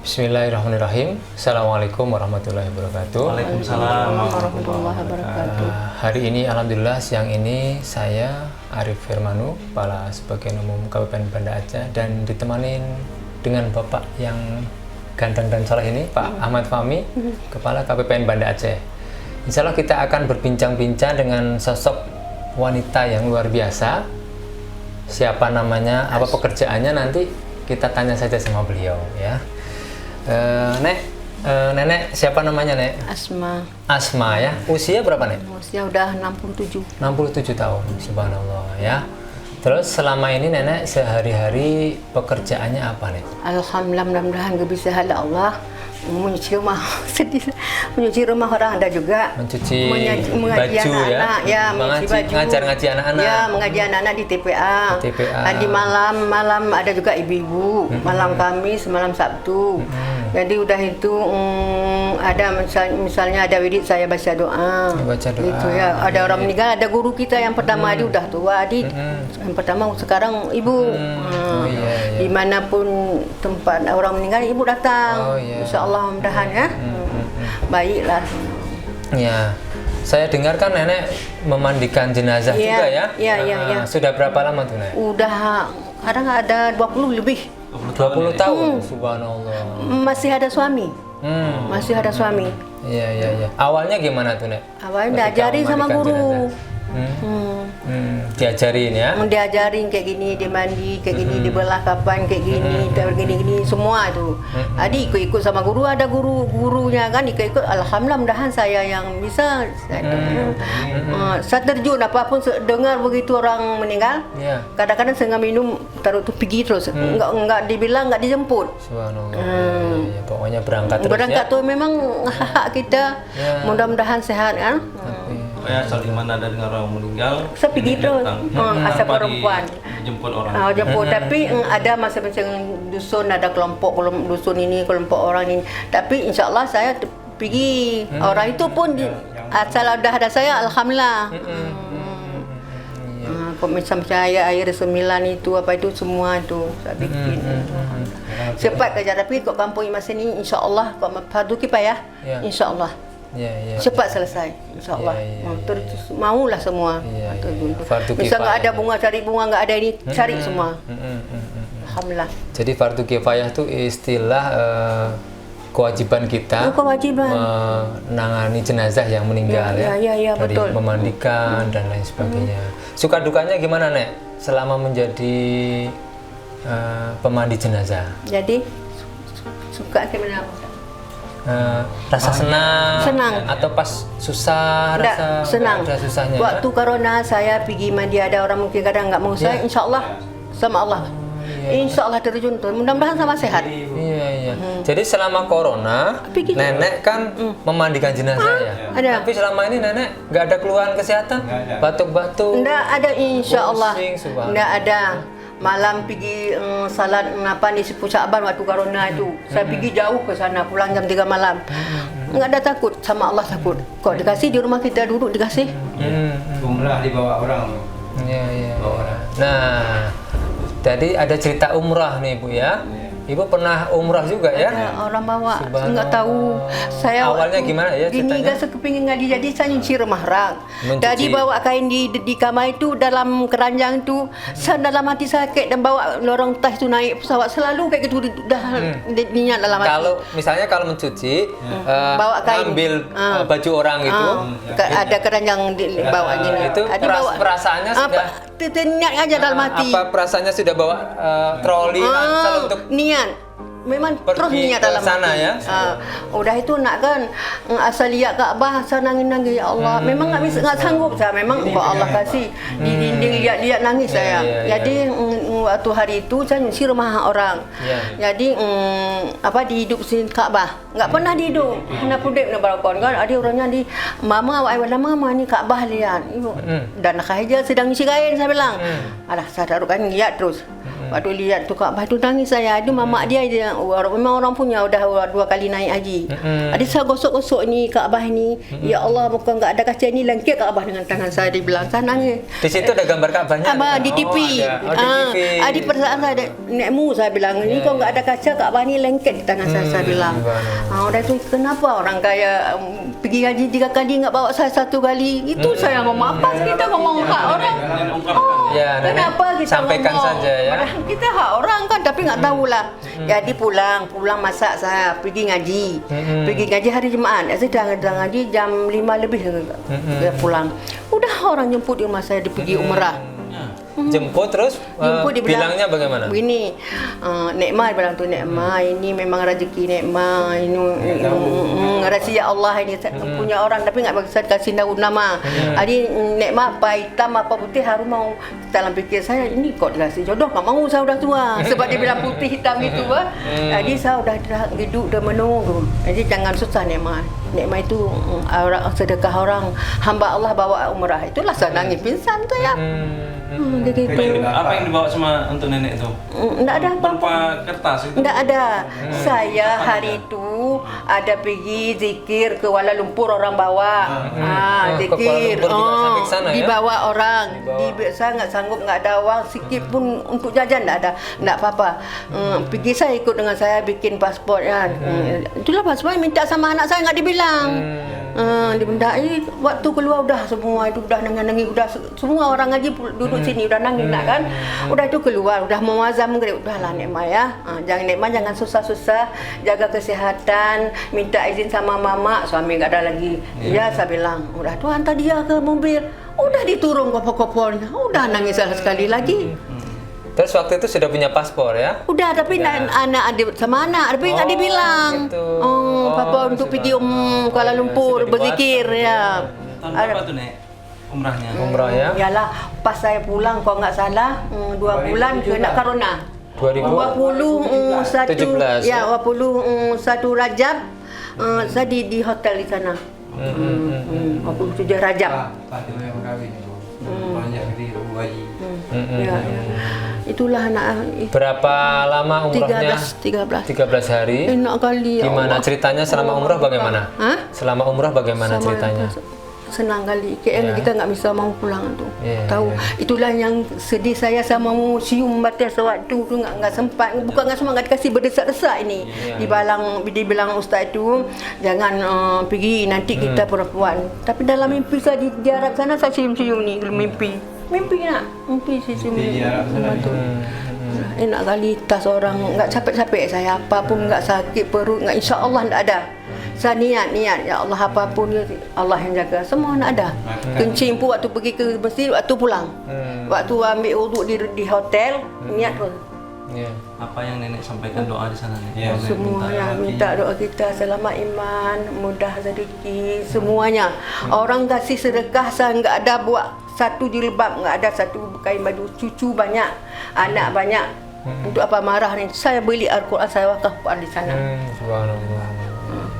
Bismillahirrahmanirrahim. Assalamualaikum warahmatullahi wabarakatuh. Waalaikumsalam warahmatullahi wabarakatuh. Hari ini alhamdulillah siang ini saya Arif Firmanu, Kepala Sebagian Umum Kabupaten Banda Aceh, dan ditemanin dengan Bapak yang ganteng dan soleh ini, Pak Ahmad Fahmi, Kepala KPPN Banda Aceh. Insya Allah kita akan berbincang-bincang dengan sosok wanita yang luar biasa. Siapa namanya, apa pekerjaannya, nanti kita tanya saja sama beliau ya. Nenek siapa namanya, Nek? Asma. Asma ya. Usia berapa, Nek? Usia udah 67. 67 tahun, subhanallah ya. Terus selama ini Nenek sehari-hari pekerjaannya apa, Nek? Alhamdulillah, mudah-mudahan bisa hala Allah. Mencuci rumah sedih, mencuci rumah orang ada juga, Mencuci mengaji baju anak-anak, ya, mengaji baju, ngaji anak-anak, ya, mengaji anak-anak di TPA. Di malam ada juga ibu-ibu, malam Kamis, malam Sabtu. Jadi udah itu ada misalnya ada wirid saya baca doa. Itu ya, ada orang meninggal, ada guru kita yang pertama dia udah tua, yang pertama sekarang ibu. Iya. Dimanapun tempat orang meninggal ibu datang. Insya Allah mudahan ya. Baiklah. Ya, saya dengar kan Nenek memandikan jenazah juga ya? Iya. Sudah berapa lama tuh, Nek? Udah kadang ada 20 lebih. 20 tahun, subhanallah. Masih ada suami. Masih ada suami. Iya. Awalnya gimana tuh, Nek? Awalnya diajari sama guru. Diajarin ya? Diajarin kayak gini, dimandi kayak gini, dibelah kapan kayak gini, gini semua itu. Jadi ikut-ikut sama guru, ada gurunya kan ikut-ikut. Alhamdulillah, mudahan saya yang bisa. Saya terjun apapun dengar begitu orang meninggal. Kadang-kadang saya nggak minum, taruh tuh pergi terus. Nggak dibilang, nggak dijemput. Subhanallah. Ya, pokoknya berangkat terus. Berangkat tuh memang hak kita. Mudah-mudahan sehat kan. Ya, asal di mana ada dengan orang meninggal, saya pergi terus, asal perempuan jemput orang. Jemput, tapi ada masing-masing dusun, ada kelompok dusun ini, kelompok orang ini. Tapi insya Allah saya pergi, orang itu pun asal udah ada saya, alhamdulillah. Misalnya air 9 itu apa itu semua itu saya bikin. Cepat kerja, tapi kok kampung Imas ini insya Allah kok fardu kifayah, insya Allah. Cepat selesai, insya Allah. Terus maulah semua. Misal nggak ada bunga, cari bunga, nggak ada ini, cari semua. Alhamdulillah. Jadi fardu kifayah itu istilah kewajiban kita menangani jenazah yang meninggal ya, dari betul. Memandikan dan lain sebagainya. Suka dukanya gimana, Nek, selama menjadi pemandi jenazah? Jadi suka gimana? Rasa senang atau pas susah senang. Ada susahnya. Waktu corona saya pergi mandi, ada orang mungkin kadang nggak mau saya, insya Allah sama Allah. Insya Allah terjun tuh, mudah-mudahan sama sehat. Iya. Jadi selama corona, Nenek kan memandikan jenazah ya. Ada. Tapi selama ini Nenek nggak ada keluhan kesehatan, batuk-batuk. Nggak ada, insya Allah. Pusing, nggak ada. Malam pergi salat di 10 Sya'ban waktu corona itu. Saya pergi jauh ke sana, pulang jam 3 malam. Nggak ada takut, sama Allah takut. Kok dikasih di rumah kita duduk dikasih. Umrah dibawa orang. Iya. Nah, tadi ada cerita umrah nih, Bu ya. Ibu pernah umrah juga ya? Ada orang bawa, nggak tahu. Saya awalnya gimana ya ceritanya? Gini, saya kepingin nggak jadi, saya nyuci rumah rak. Jadi bawa kain di kamar itu, dalam keranjang itu, saya dalam hati sakit dan bawa lorong tas itu naik pesawat selalu kayak gitu, dah niat dalam hati. Kalau misalnya kalau mencuci, bawa kain, ngambil baju orang itu, ada keranjang bawa gini. Itu perasaannya sudah. Niat aja dalam hati. Apa perasaannya sudah bawa troli ransel untuk niat. Memang terus niat dalam sana hati. Ya. Udah itu nak kan asal lihat Kaabah, saya nangis ya Allah. Memang nggak sanggup saya. Memang kok Allah kasih di dinding lihat nangis saya. Jadi waktu hari itu saya nyuci rumah orang. Jadi dihidup sini Kaabah. Nggak pernah dihidup. Nak pudek nak balkon kan. Ada orangnya di mama mama ni Kaabah lihat. Dan nak aja sedang nyuci kain, saya bilang. Alah, saya taruh kain lihat terus. Waktu lihat tu Kaabah tu nangis saya. Itu mamak dia memang orang punya dah 2 kali naik haji. Ada saya gosok-gosok ni Kaabah ni. Ya Allah, muka enggak ada kaca ni lengket Kaabah dengan tangan saya. Dia bilang saya nangis. Di situ ada gambar Ka'bahnya. Di TV. Di perasaan saya nekmu saya bilang ni kau enggak ada kaca Kaabah ni lengket di tangan saya bilang. Udah tu kenapa orang kaya pergi haji 3 kali enggak bawa saya 1 kali? Itu saya ngomong apa kita ngomong hak orang. Ya, Kenapa kita sampaikan ngomong? saja ya. Kita hak orang kan tapi enggak tahulah. Jadi pulang masak saya pergi ngaji. Pergi ngaji hari Jumaat. Saya dah ngaji jam 5 lebih dia pulang. Udah orang jemput di rumah saya pergi umrah. Jemput terus Jemput dia bilangnya bagaimana? Begini, Nekma bilang tu Nekma ini memang rezeki Nekma ini rahsia Allah ini punya orang tapi enggak bagi saya kasih tahu nama. Jadi Nekma apa hitam apa putih harus mau dalam fikir saya ini kok dikasih jodoh enggak mau saya sudah tua sebab dia bilang putih hitam itu Jadi saya sudah hidup dah menunggu. Jadi jangan susah Nekma. Nekma itu orang sedekah orang hamba Allah bawa umrah. Itulah saya nangis pingsan tu ya. Apa yang dibawa sama untuk nenek itu? Enggak ada apa-apa. Berupa kertas itu? Enggak ada. Saya hari itu ada pergi zikir ke Kuala Lumpur orang bawa. Zikir. Dibawa orang. Saya enggak sanggup, enggak ada wang sikit pun untuk jajan enggak ada. Enggak apa-apa. Pergi saya ikut dengan saya bikin pasport ya. Itulah pasport minta sama anak saya enggak dibilang. Waktu keluar udah semua itu udah nangis udah semua orang ngaji duduk sini udah nangis nak kan. Udah itu keluar udah mau azam udahlah Nekma ya. Jangan susah-susah, jaga kesihatan, minta izin sama mama, suami enggak ada lagi. Ya saya bilang, udah tu hantar dia ke mobil. Udah diturun kopor-kopornya. Udah nangis sekali lagi. Terus waktu itu sudah punya paspor ya? Udah tapi anak ada sama anak tapi enggak dibilang. Gitu. Papa untuk pergi Kuala Lumpur berzikir ya. Tahun berapa tuh Nek? Umrahnya? Umrah ya? Yalah, pas saya pulang kalau enggak salah 2 bulan kena corona. 2017 ya 21 Rajab saya di hotel di sana. 27 Rajab. Fatimah yang kahwin itu. Banyak di rumah haji. Ya. Itulah anak. Berapa lama umrahnya? 13 hari. Enak kali. Gimana ceritanya selama umrah bagaimana? Selama umrah bagaimana ceritanya? Senang kali. KL kita enggak bisa mau pulang tu. Tahu. Itulah yang sedih saya sama museum batas waktu tu enggak sempat. Bukan enggak sempat, enggak dikasih berdesak-desak ini. Dibilang ustaz itu jangan pergi nanti kita perempuan. Tapi dalam mimpi saya di Arab sana saya cium-cium ni mimpi nak. Mimpi cium Di Arab sana tu. Enak kali tas orang enggak capek-capek saya apapun enggak sakit perut enggak insya-Allah enggak ada. Saya niat ya Allah apapun Allah yang jaga semua nak ada. Kencing pun waktu pergi ke masjid waktu pulang. Waktu ambil wuduk di hotel niat pun. Apa yang nenek sampaikan doa di sana Nek? Semuanya minta doa kita selamat iman, mudah rezeki, semuanya. Orang kasih sedekah saya enggak ada buat satu jilbab, enggak ada satu kain baju, cucu banyak, anak banyak. Untuk apa marah ni? Saya beli Al-Quran saya wakaf di sana. Subhanallah.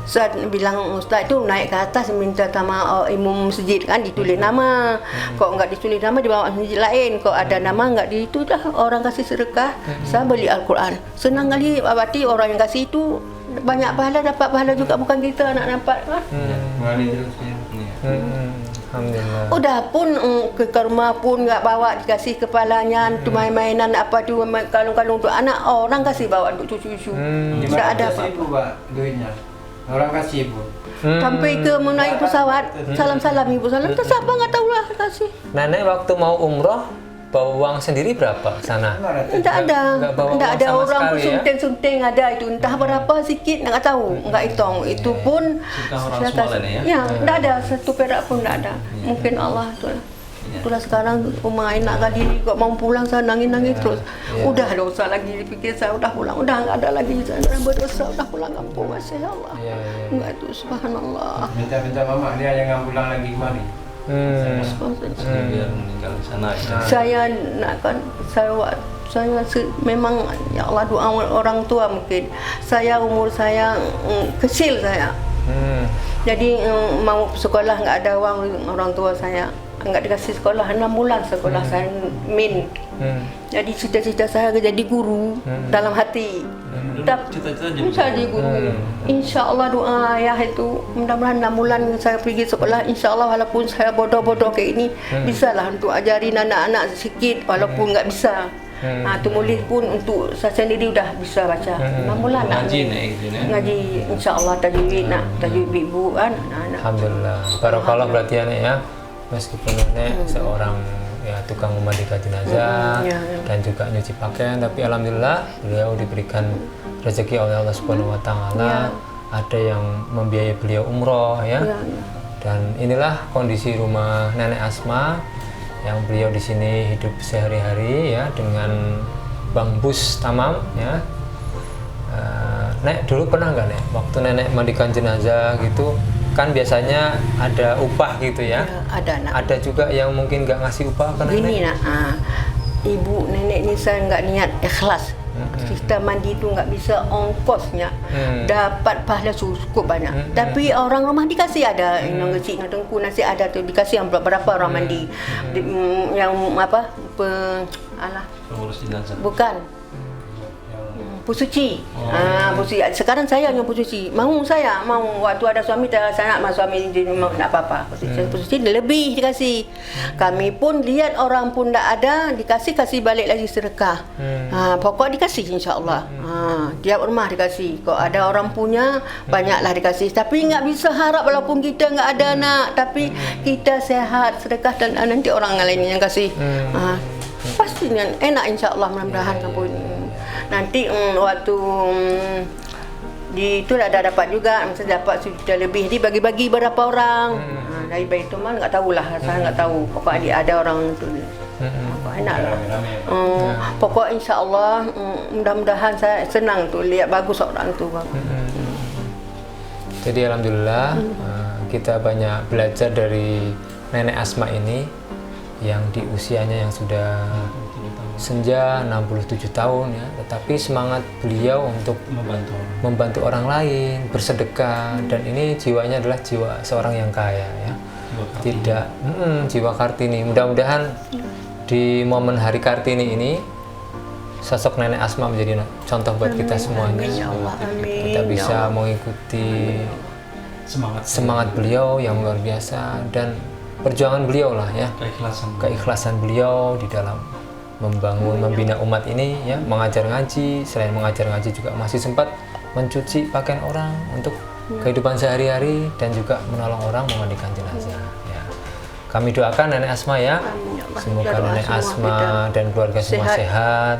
Saya bilang ustaz tu naik ke atas minta sama imam masjid kan ditulis nama. Kok enggak ditulis nama dibawa masjid lain. Kok ada nama enggak di itu dah orang kasih sedekah. Saya beli Al-Quran. Senang kali berarti orang yang kasih itu banyak pahala dapat pahala juga bukan kita nak dapat kan. Mengalir terus ya. Alhamdulillah. Udah pun ke rumah pun enggak bawa dikasih kepalanya tu main-mainan apa tu kalung-kalung untuk anak orang kasih bawa untuk cucu-cucu. Enggak ada apa-apa. Duitnya. Orang kasih ibu. Sampai ke menaik pesawat, salam-salam ibu salam. Terus siapa enggak tahulah kasih. Nenek waktu mau umroh bawa uang sendiri berapa sana? Tidak ada. Nggak bawa Tidak uang ada sama orang sekali, ya? sunting-sunting ada itu. Entah berapa sikit enggak tahu, enggak hitung. Itu pun Sedekah orang semua lah Nek ya? ya, tidak ada satu perak pun tidak ada. Mungkin Allah tu. Itulah sekarang rumah enak kali kok mau pulang saya nangis-nangis terus. Udah dosa lagi dipikir saya udah pulang. Udah enggak ada lagi saya berdosa udah pulang kampung masya Allah. Enggak itu subhanallah. Minta mama dia jangan pulang lagi kemari. Biar meninggal di sana ya. Saya nak kan memang ya Allah doa orang tua mungkin. Saya umur saya kecil saya. Jadi mau sekolah enggak ada uang orang tua saya. enggak dikasih sekolah 6 bulan sekolah saya min. Jadi cita-cita saya jadi guru dalam hati. Cita-cita Jadi guru. Insya Allah doa ayah itu mudah-mudahan 6 bulan saya pergi sekolah. Insya Allah walaupun saya bodoh-bodoh kayak ini, bisalah untuk ajarin anak-anak sedikit walaupun nggak bisa. Tulis pun untuk saya sendiri udah bisa baca. 6 bulan nak ngaji nek gitu nek. ngaji. Insya Allah tajwid nak tajwid ibu kan anak. Alhamdulillah. Barakallah berarti ya Nek ya. Meskipun Nek seorang ya tukang memandikan jenazah dan juga nyuci pakaian, tapi alhamdulillah beliau diberikan rezeki oleh Allah Subhanahu wa taala. Ada yang membiayai beliau umroh ya. Dan inilah kondisi rumah Nenek Asma yang beliau di sini hidup sehari-hari ya dengan Bang Bus Tamam ya. Nek dulu pernah nggak Nek waktu Nenek mandikan jenazah gitu kan biasanya ada upah gitu ya? Ada nak. Ada juga yang mungkin nggak ngasih upah kan Gini Nenek? nak, ibu nenek ni saya nggak niat ikhlas. Kita mandi tu nggak bisa ongkosnya, dapat pahala cukup banyak. Tapi orang rumah dikasih ada, yang kecil, yang tengku nasi ada tu dikasih yang berapa orang mandi, yang apa, Pengurus jenazah. bukan. Pusuci. Pusuci. Sekarang saya yang pusuci. Mau saya, mau waktu ada suami saya nak suami mau nak apa-apa. Pusuci lebih dikasih. Kami pun lihat orang pun tak ada, kasih balik lagi sedekah. Pokok dikasih insya-Allah. Tiap rumah dikasih. Kalau ada orang punya, banyaklah dikasih. Tapi enggak bisa harap walaupun kita enggak ada nak, tapi kita sehat, sedekah dan nanti orang lain yang kasih. Pasti enak insya-Allah mudah-mudahan pun. Nanti waktu di itu dah dapat juga, mesti dapat sudah lebih. Jadi bagi-bagi berapa orang. Dari Baitul Mal enggak tahulah, saya enggak tahu. Pokoknya ada orang tu. Pokok enaklah. Pokok insya-Allah mudah-mudahan saya senang tu lihat bagus orang tu. Jadi alhamdulillah kita banyak belajar dari Nenek Asma ini yang di usianya yang sudah senja 67 tahun ya, tetapi semangat beliau untuk membantu orang lain, bersedekah, dan ini jiwanya adalah jiwa seorang yang kaya ya. Tidak jiwa Kartini. Mudah-mudahan di momen Hari Kartini ini sosok Nenek Asma menjadi contoh buat kita semuanya. Kita bisa mengikuti semangat beliau yang luar biasa dan perjuangan beliau lah ya, keikhlasan beliau di dalam membangun, membina umat ini ya, mengajar ngaji. Selain mengajar ngaji juga masih sempat mencuci pakaian orang untuk kehidupan sehari-hari dan juga menolong orang memandikan jenazah ya. Kami doakan Nenek Asma ya, semoga Nenek Asma dan keluarga semua sehat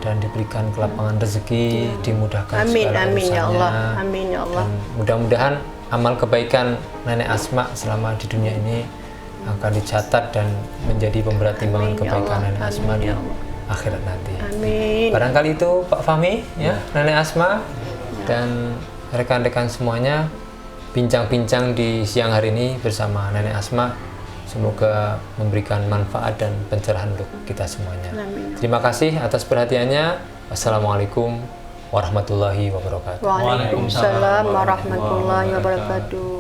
dan diberikan kelapangan rezeki, dimudahkan segala urusannya. Ya Allah. Amin ya Allah. Mudah-mudahan amal kebaikan Nenek Asma selama di dunia ini akan dicatat dan menjadi pemberat timbangan kebaikan Nenek Asma di akhirat nanti. Amin. Barangkali itu Pak Fahmi ya, Nenek Asma dan rekan-rekan semuanya bincang-bincang di siang hari ini bersama Nenek Asma. Semoga memberikan manfaat dan pencerahan untuk kita semuanya. Amin. Terima kasih atas perhatiannya. Wassalamualaikum warahmatullahi wabarakatuh. Waalaikumsalam warahmatullahi wabarakatuh.